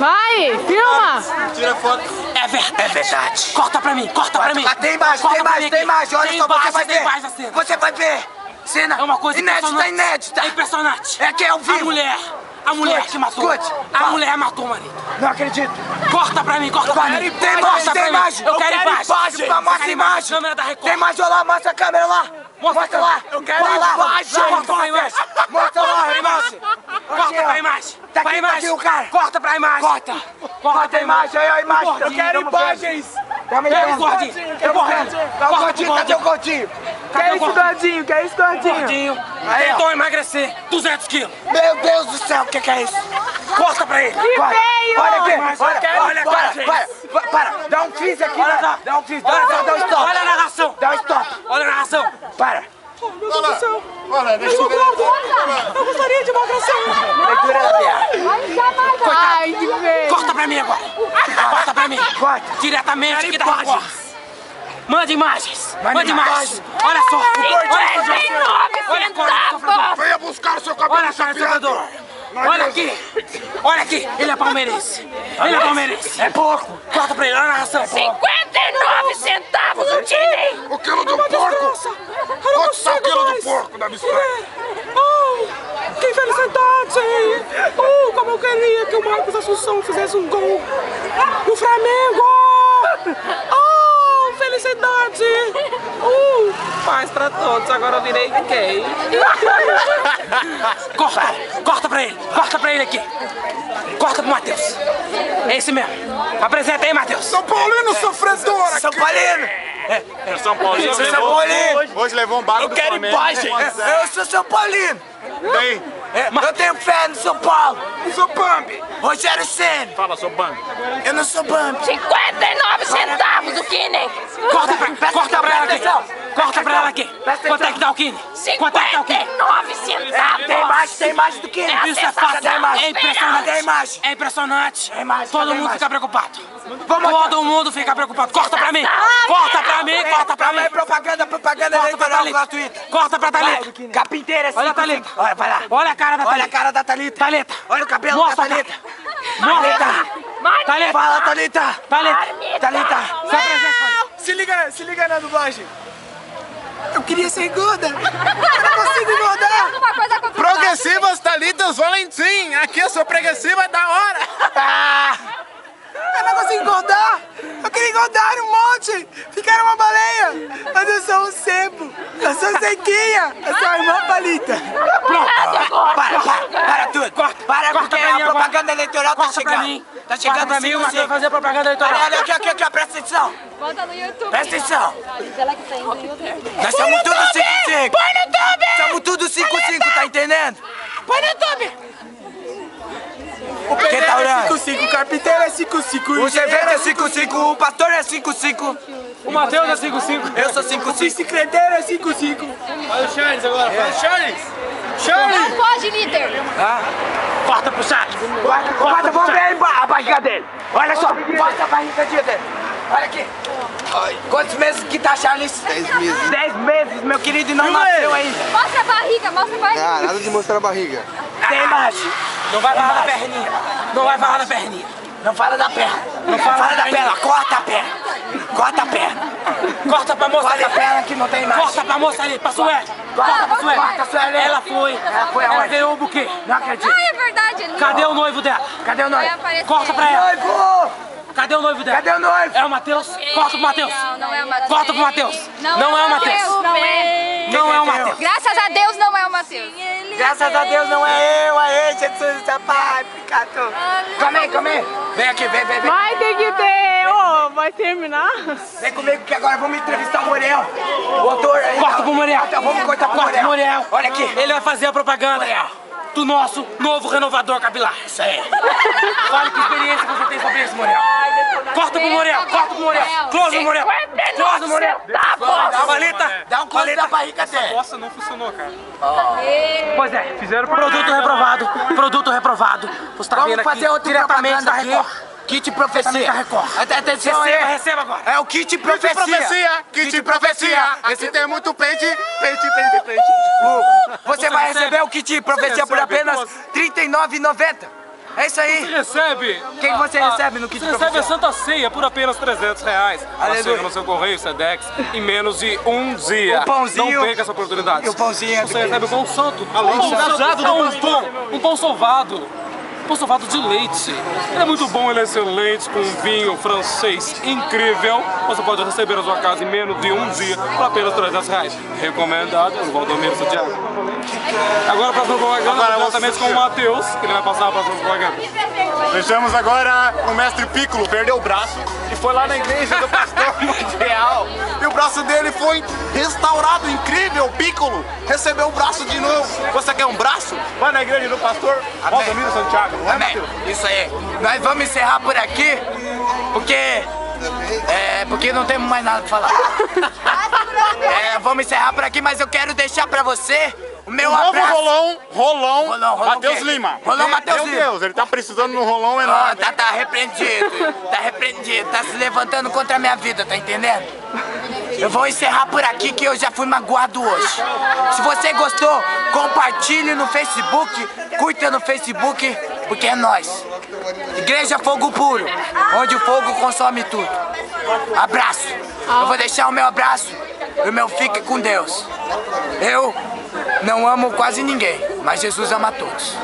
Vai, filma! Tira foto. É verdade. Corta pra mim, corta pra mim. Tem mais, Corta tem pra mais, mim tem aqui. mais. Olha Tem só, você mais, vai tem ver. mais a cena. Você vai ver. Cena É uma coisa inédita, impressionante. inédita. É impressionante. É que é ao vivo. A mulher que matou. Escute. A mulher matou o marido. Não acredito. Corta pra mim, corta pra mim. Tem imagem, tem imagem. Eu quero imagem. Mostra a imagem. Câmera da Record. Tem imagem lá, mostra a câmera lá. Mostra lá. Eu quero Vai lá. imagem. Corta pra imagem. Mostra lá a imagem. Corta pra imagem. Tá Pra aqui, imagem. tá aqui o cara. Corta pra imagem. Corta. Corta a imagem, aí a imagem. Eu quero imagens. Também Pega o gordinho. Pega o gordinho. Tá o gordinho, cadê o gordinho? Cadê o gordinho? Que é isso, gordinho? Gordinho. Aí, ó. Tentou emagrecer 200 quilos. Meu Deus do céu, o que é isso? Corta pra ele. Que Vai. feio! Olha aqui, Olha, para, dá um freeze aqui, Olha lá. dá um freeze, dá um stop. Olha a narração. Dá um stop, Olha a narração. para. Olha, deixa eu ver. Eu gostaria de emagrecer. Leitura da Bia. Ai, que feio! Corta pra mim agora. Corta pra mim. Corta. Diretamente aqui da Record. Manda imagens. Manda imagens. imagem. Olha só. Olha a cara do sofredor. Venha buscar o seu cabelo, Olha a cara do sofredor. Olha aqui. Olha aqui. Ele é palmeirense. Ele é palmeirense. É pouco. Corta pra ele. Olha a narração. 59 centavos o Disney! O quilo do porco. Quanto está o quilo do porco da biscoita? Que felicidade! Como eu queria que o Marcos Assunção fizesse um gol no Flamengo! Felicidade! Paz pra todos, agora eu virei gay. Corta pra ele aqui. Corta pro Matheus. É esse mesmo. Apresenta aí, Matheus. São Paulino sofredor aqui. São Paulino. É São Paulino. São Paulino. Hoje levou um bago do Flamengo. Eu sou São Paulino. Bem, Eu tenho fé no São Paulo. sou Bambi. Rogério Ceni. Fala, sou Bambi. Eu não sou Bambi. 59 centavos o Disney! Corta pra ela aqui. atenção. Corta pra ela aqui. Presta Quanto é atenção. que dá o Kine? Quanto é que dá o Kine? 59 centavos! Tem imagem do que? Isso é fácil. Cadê a imagem? É impressionante. Cadê a imagem? É impressionante. A imagem, Todo cadê a mundo imagem? fica preocupado. Vamos Todo mundo fica preocupado. Corta pra mim. Corta pra mim. Corta pra mim. É propaganda Corta pra eleitoral Thalita. gratuita. Corta pra Thalita. Capinteira, assim. Olha a Thalita. Olha, vai lá. Olha a cara da Olha a Thalita. cara da Thalita. Thalita. Olha o cabelo Mostra, da Thalita. Mostra. Thalita. Fala, Thalita. Thalita. Thalita. Se apresenta, Thalita. Se liga na dublagem. Eu queria ser gorda. Eu não consigo engordar. Alguma coisa contra o Progressivas Thalitas Valentim. Aqui eu sou progressiva da hora. Eu não consigo engordar. Eu queria engordar um monte. Ficar uma baleia. Mas eu sou um sebo. Eu sou sequinha. Eu sou a irmã Palita. Para tudo. Para Corta porque pra mim a propaganda eleitoral tá Corta pra chegando. mim. Tá chegando Corta pra mim. O Matheus vai fazer propaganda eleitoral. Olha aqui, ó, presta atenção. Bota no YouTube. Presta atenção. Ela que tá indo no YouTube. Nós somos tudo 5-5. Põe no YouTube! Somos tudo 5-5, tá entendendo? Põe no YouTube! O que tá olhando? 5-5, o carpinteiro é 5-5. O servente é 5-5, o pastor é 5-5. O Matheus é 5-5. Eu sou 5-5. Bicicleteiro é 5-5. Olha o Charles agora. Fala, Charles. Não pode, líder! Corta pro Charles. Guarda, vamos ver a barriga dele. Olha só, mostra a barriga dele. Olha aqui. Quantos meses que tá, Charles? 10 meses. 10 meses, meu querido, e não nasceu ainda. Mostra a barriga, mostra a barriga! Ah, nada de mostrar a barriga. Tem imagem. Não vai falar da perninha. Não vai falar da perninha. Não fala da perna. Não fala da perna. Corta a perna. Corta a perna. Corta pra moça ali. Corta a perna que não tem imagem. Corta pra moça ali. Pra Sueli. Corta pra Sueli. Corta a Sueli. Ela foi. Ela aonde? ganhou o buquê. Não acredito. Ah, é verdade! Ele Cadê o noivo dela? Cadê o vai noivo? aparecer. Corta pra ela. Noivo! Cadê o noivo dela? Cadê o noivo? É o Matheus? Corta pro Matheus. Não é o Matheus. Corta pro Matheus. Não é o Matheus. Não é. Não é o Matheus. Graças a Deus não é o Matheus. Graças a Deus não é eu, aê, Jesus, pai, obrigado. Come aí. Vem aqui, vem. Vai ter que ter. Ô, vai terminar? Vem comigo que agora vamos entrevistar o Muriel. O autor aí. Corta pro Muriel. Vamos cortar pro Corta pro Muriel. Muriel. Olha aqui. Ele vai fazer a propaganda do nosso novo renovador capilar. Isso aí. Fale que experiência você tem sobre isso, Muriel. Corta pro Muriel. Close no Muriel. Close no Muriel. Thalita. Dá um close da barriga dele. Nossa, não funcionou, cara. Pois é, fizeram produto reprovado. Você tá Vamos vendo fazer aqui outra diretamente propaganda da aqui. Record. Kit Profecia. Atenção aí. Receba agora. É o Kit Profecia. Kit Profecia. Esse tem muito pente. Você vai receber o Kit Profecia por apenas R$ 39,90. É isso aí. Você recebe... O que você recebe no kit Você recebe a profissional? Santa Ceia por apenas R$300. Ela Aleluia. chega no seu correio, Sedex, em menos de um dia. O pãozinho. Não perca essa oportunidade. E o pãozinho é Você do quê? recebe o pão santo. Além Um do pão santo casado é do um pastor. pão, um pão sovado. Pão sovado de leite. Ele é muito bom, ele é excelente, com vinho francês incrível. Você pode receber na sua casa em menos de um dia por apenas R$300. Recomendado pelo Valdomiro Santiago. Agora a próxima propaganda diretamente com o Matheus, que ele vai passar a próxima propaganda. Deixamos agora o mestre Piccolo, perdeu o braço e foi lá na igreja do pastor Mundial. E o braço dele foi restaurado, incrível, Piccolo. Recebeu o braço de novo. Você quer um braço? Vai na igreja do pastor Valdomiro Santiago. Não é, Amém. Matheus? Isso aí. Nós vamos encerrar por aqui, porque não temos mais nada pra falar. Vamos encerrar por aqui, mas eu quero deixar pra você o meu O novo abraço. Rolão, Rolão Matheus quê? Lima. Rolão Matheus Meu Lima. Deus, ele tá precisando de um rolão Ó, enorme. tá repreendido, tá se levantando contra a minha vida, tá entendendo? Eu vou encerrar por aqui que eu já fui magoado hoje. Se você gostou, compartilhe no Facebook, curta no Facebook, porque é nóis. Igreja Fogo Puro, onde o fogo consome tudo. Abraço. Eu vou deixar o meu abraço e o meu fique com Deus. Eu não amo quase ninguém, mas Jesus ama todos.